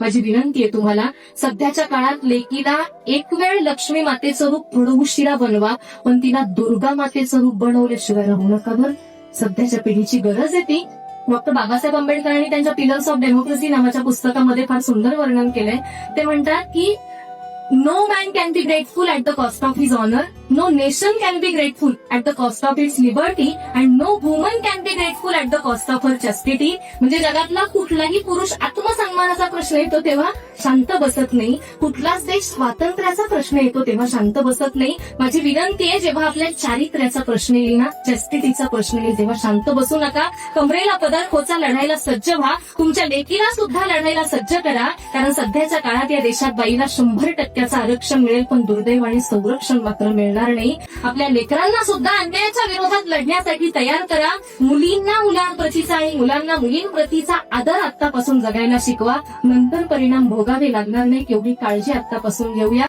माझी विनंती आहे तुम्हाला, सध्याच्या काळात लेकीला एक वेळ लक्ष्मी मातेचं रूप थोडं उशिरा बनवा, पण तिला दुर्गा मातेचं रूप बनवल्याशिवाय राहू नका बरं. सध्याच्या पिढीची गरज आहे ती. डॉक्टर बाबासाहेब आंबेडकरांनी त्यांच्या पिलर्स ऑफ डेमोक्रेसी नावाच्या पुस्तकामध्ये फार सुंदर वर्णन केलंय. ते म्हणतात की no man can be grateful at the cost of his honor, no nation can be grateful at the cost of its liberty, and no woman can be grateful at the cost of her chastity. म्हणजे जगातला कुठलाही पुरुष आत्मसन्मानाचा प्रश्न येतो तेव्हा शांत बसत नाही, कुठलाच देश स्वातंत्र्याचा प्रश्न येतो तेव्हा शांत बसत नाही. माझी विनंती आहे, जेव्हा आपल्या चारित्र्याचा प्रश्न येईल ना, चॅस्टिटीचा प्रश्न येईल, तेव्हा शांत बसू नका. कमरेला पदर खोचा लढायला सज्ज व्हा. तुमच्या लेकीला सुद्धा लढायला सज्ज करा, कारण सध्याच्या काळात या देशात बाईला 100% आरक्षण मिळेल, पण दुर्दैवाने संरक्षण मात्र मिळणार नाही. आपल्या लेकरांना सुद्धा अन्यायाच्या विरोधात लढण्यासाठी तयार करा. मुलींना मुलांप्रतीचा आणि मुलांना मुलींप्रतीचा आदर आतापासून जगायला शिकवा. नंतर परिणाम भोगावे लागणार नाही, एवढी काळजी आतापासून घेऊया.